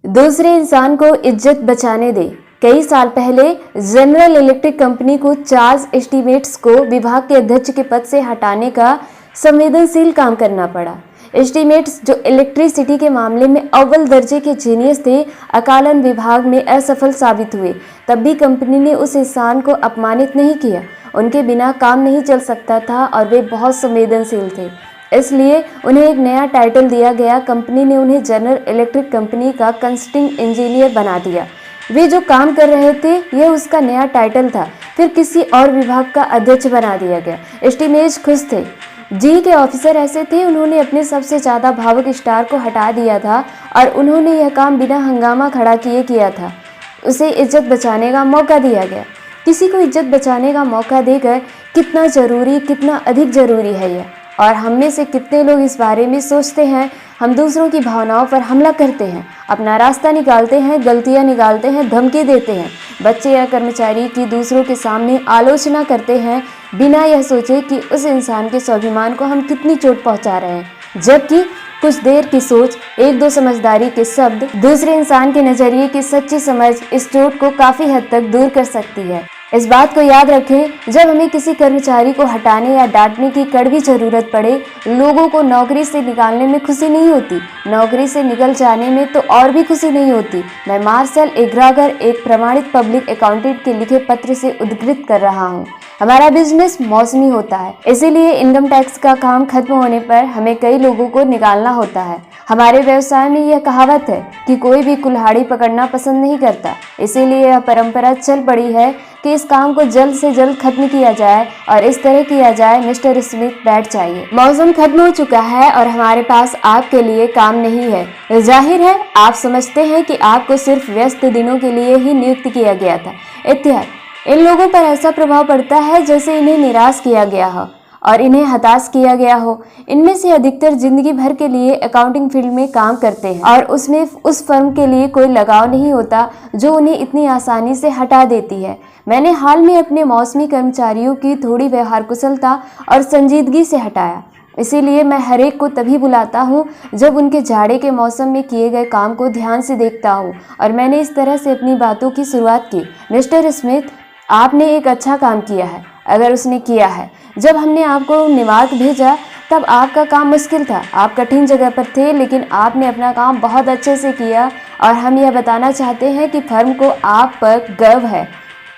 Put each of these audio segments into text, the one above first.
दूसरे इंसान को इज्जत बचाने दे। कई साल पहले जनरल इलेक्ट्रिक कंपनी को चार्ल्स एस्टीमेट्स को विभाग के अध्यक्ष के पद से हटाने का संवेदनशील काम करना पड़ा। एस्टीमेट्स, जो इलेक्ट्रिसिटी के मामले में अव्वल दर्जे के जीनियस थे, अकालन विभाग में असफल साबित हुए। तब भी कंपनी ने उस इंसान को अपमानित नहीं किया। उनके बिना काम नहीं चल सकता था और वे बहुत संवेदनशील थे, इसलिए उन्हें एक नया टाइटल दिया गया। कंपनी ने उन्हें जनरल इलेक्ट्रिक कंपनी का कंसल्टिंग इंजीनियर बना दिया। वे जो काम कर रहे थे यह उसका नया टाइटल था। फिर किसी और विभाग का अध्यक्ष बना दिया गया। एस्टीमेट्स खुश थे। जी के ऑफिसर ऐसे थे, उन्होंने अपने सबसे ज़्यादा भावुक स्टार को हटा दिया था और उन्होंने यह काम बिना हंगामा खड़ा किए किया था। उसे इज्जत बचाने का मौका दिया गया। किसी को इज्जत बचाने का मौका देकर कितना अधिक ज़रूरी है यह। और हम में से कितने लोग इस बारे में सोचते हैं। हम दूसरों की भावनाओं पर हमला करते हैं, अपना रास्ता निकालते हैं, गलतियां निकालते हैं, धमकी देते हैं। बच्चे या कर्मचारी की दूसरों के सामने आलोचना करते हैं बिना यह सोचे कि उस इंसान के स्वाभिमान को हम कितनी चोट पहुंचा रहे हैं। जबकि कुछ देर की सोच, एक दो समझदारी के शब्द, दूसरे इंसान के नज़रिए की सच्ची समझ इस चोट को काफ़ी हद तक दूर कर सकती है। इस बात को याद रखें, जब हमें किसी कर्मचारी को हटाने या डांटने की कड़वी ज़रूरत पड़े, लोगों को नौकरी से निकालने में खुशी नहीं होती, नौकरी से निकल जाने में तो और भी खुशी नहीं होती। मैं मार्शल एग्रागर, एक प्रमाणित पब्लिक अकाउंटेंट के लिखे पत्र से उद्धृत कर रहा हूँ। हमारा बिजनेस मौसमी होता है, इसीलिए इनकम टैक्स का काम खत्म होने पर हमें कई लोगों को निकालना होता है। हमारे व्यवसाय में यह कहावत है कि कोई भी कुल्हाड़ी पकड़ना पसंद नहीं करता, इसीलिए यह परंपरा चल पड़ी है कि इस काम को जल्द से जल्द खत्म किया जाए और इस तरह किया जाए। मिस्टर स्मिथ बैठ जाइए, मौसम खत्म हो चुका है और हमारे पास आपके लिए काम नहीं है। जाहिर है आप समझते हैं कि आपको सिर्फ व्यस्त दिनों के लिए ही नियुक्त किया गया था। इत्यादि। इन लोगों पर ऐसा प्रभाव पड़ता है जैसे इन्हें निराश किया गया हो और इन्हें हताश किया गया हो। इनमें से अधिकतर जिंदगी भर के लिए अकाउंटिंग फील्ड में काम करते हैं और उसमें उस फर्म के लिए कोई लगाव नहीं होता जो उन्हें इतनी आसानी से हटा देती है। मैंने हाल में अपने मौसमी कर्मचारियों की थोड़ी व्यवहार कुशलता और संजीदगी से हटाया। इसीलिए मैं हर एक को तभी बुलाता हूँ जब उनके जाड़े के मौसम में किए गए काम को ध्यान से देखता हूँ। और मैंने इस तरह से अपनी बातों की शुरुआत की। मिस्टर स्मिथ, आपने एक अच्छा काम किया है, अगर उसने किया है। जब हमने आपको न्यूयॉर्क भेजा तब आपका काम मुश्किल था, आप कठिन जगह पर थे, लेकिन आपने अपना काम बहुत अच्छे से किया और हम यह बताना चाहते हैं कि फर्म को आप पर गर्व है।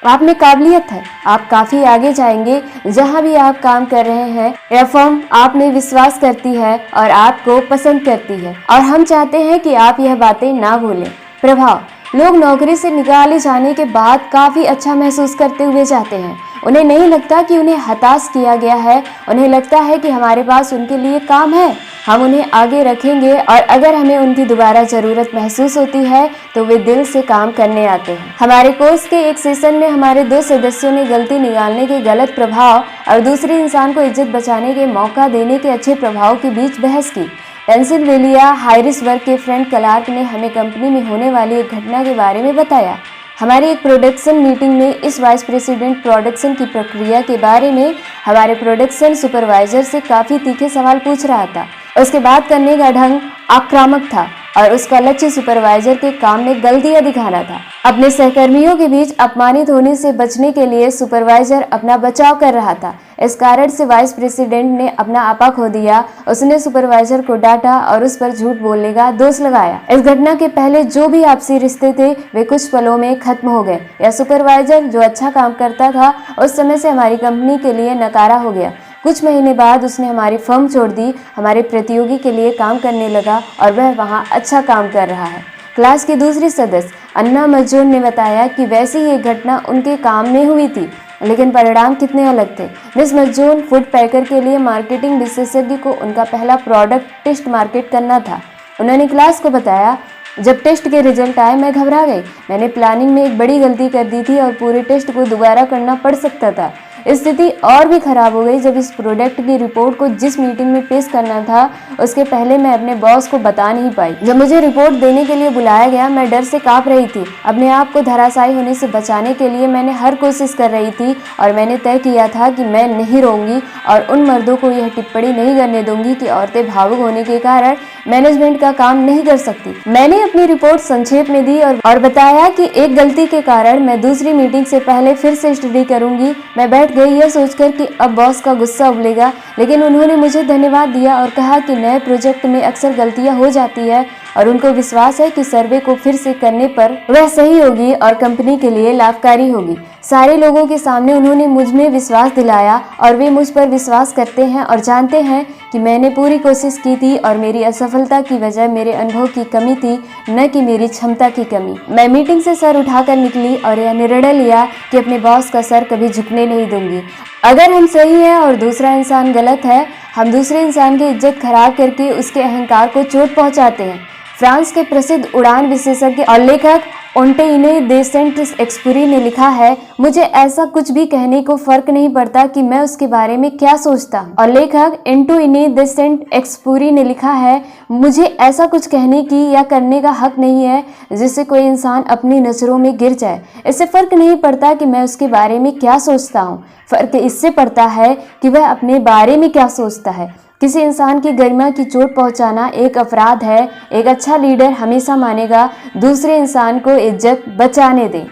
आप में काबिलियत है, आप काफ़ी आगे जाएंगे। जहां भी आप काम कर रहे हैं, यह फर्म आप में विश्वास करती है और आपको पसंद करती है और हम चाहते हैं कि आप यह बातें ना भूलें। प्रभाव: लोग नौकरी से निकाले जाने के बाद काफ़ी अच्छा महसूस करते हुए जाते हैं। उन्हें नहीं लगता कि उन्हें हताश किया गया है, उन्हें लगता है कि हमारे पास उनके लिए काम है, हम उन्हें आगे रखेंगे और अगर हमें उनकी दोबारा ज़रूरत महसूस होती है तो वे दिल से काम करने आते हैं। हमारे कोर्स के एक सेशन में हमारे 2 सदस्यों ने गलती निकालने के गलत प्रभाव और दूसरे इंसान को इज्जत बचाने के मौका देने के अच्छे प्रभाव के बीच बहस की। पेंसिल्वेनिया हारिसबर्ग के फ्रंट क्लार्क ने हमें कंपनी में होने वाली एक घटना के बारे में बताया। हमारी एक प्रोडक्शन मीटिंग में इस वाइस प्रेसिडेंट प्रोडक्शन की प्रक्रिया के बारे में हमारे प्रोडक्शन सुपरवाइजर से काफ़ी तीखे सवाल पूछ रहा था। उसके बात करने का ढंग आक्रामक था और उसका लक्ष्य सुपरवाइजर के काम में गलतियां दिखाना था। अपने सहकर्मियों के बीच अपमानित होने से बचने के लिए सुपरवाइजर अपना बचाव कर रहा था। इस कारण से वाइस प्रेसिडेंट ने अपना आपा खो दिया। उसने सुपरवाइजर को डांटा और उस पर झूठ बोलने का दोष लगाया। इस घटना के पहले जो भी आपसी रिश्ते थे वे कुछ पलों में खत्म हो गए। यह सुपरवाइजर जो अच्छा काम करता था उस समय से हमारी कंपनी के लिए नकारा हो गया। कुछ महीने बाद उसने हमारी फर्म छोड़ दी, हमारे प्रतियोगी के लिए काम करने लगा और वह वहाँ अच्छा काम कर रहा है। क्लास की दूसरी सदस्य अन्ना मजून ने बताया कि वैसी ही एक घटना उनके काम में हुई थी, लेकिन परिणाम कितने अलग थे। मिस मजून फूड पैकर के लिए मार्केटिंग विशेषज्ञ को उनका पहला प्रोडक्ट टेस्ट मार्केट करना था। उन्होंने क्लास को बताया, जब टेस्ट के रिजल्ट आए मैं घबरा गई। मैंने प्लानिंग में एक बड़ी गलती कर दी थी और पूरे टेस्ट को दोबारा करना पड़ सकता था। स्थिति और भी खराब हो गई जब इस प्रोडक्ट की रिपोर्ट को जिस मीटिंग में पेश करना था उसके पहले मैं अपने बॉस को बता नहीं पाई। जब मुझे रिपोर्ट देने के लिए बुलाया गया, मैं डर से कांप रही थी। अपने आप को धराशायी होने से बचाने के लिए मैंने हर कोशिश कर रही थी और मैंने तय किया था कि मैं नहीं रोऊंगी और उन मर्दों को यह टिप्पणी नहीं करने दूंगी कि औरतें भावुक होने के कारण मैनेजमेंट का काम नहीं कर सकती। मैंने अपनी रिपोर्ट संक्षेप में दी और बताया कि एक गलती के कारण मैं दूसरी मीटिंग से पहले फिर से स्टडी करूंगी। मैं बैठ गई यह सोचकर कि अब बॉस का गुस्सा उबलेगा, लेकिन उन्होंने मुझे धन्यवाद दिया और कहा कि नए प्रोजेक्ट में अक्सर गलतियां हो जाती है और उनको विश्वास है कि सर्वे को फिर से करने पर वह सही होगी और कंपनी के लिए लाभकारी होगी। सारे लोगों के सामने उन्होंने मुझ में विश्वास दिलाया और वे मुझ पर विश्वास करते हैं और जानते हैं कि मैंने पूरी कोशिश की थी और मेरी असफलता की वजह मेरे अनुभव की कमी थी, न कि मेरी क्षमता की कमी। मैं मीटिंग से सर उठाकर निकली और यह निर्णय लिया कि अपने बॉस का सर कभी झुकने नहीं दूंगी। अगर हम सही हैं और दूसरा इंसान गलत है, हम दूसरे इंसान की इज्जत खराब करके उसके अहंकार को चोट पहुंचाते हैं। फ्रांस के प्रसिद्ध उड़ान विशेषज्ञ और लेखक ओंटेइने दे सेंट-एक्सुपेरी ने लिखा है, मुझे ऐसा कुछ भी कहने को फर्क नहीं पड़ता कि मैं उसके बारे में क्या सोचता हूँ। और लेखक एंटोइने दे सेंट-एक्सुपेरी ने लिखा है, मुझे ऐसा कुछ कहने की या करने का हक नहीं है जिससे कोई इंसान अपनी नजरों में गिर जाए। इससे फर्क नहीं पड़ता कि मैं उसके बारे में क्या सोचता हूँ, फर्क इससे पड़ता है कि वह अपने बारे में क्या सोचता है। किसी इंसान की गरिमा की चोट पहुंचाना एक अपराध है। एक अच्छा लीडर हमेशा मानेगा दूसरे इंसान को इज्जत बचाने दें।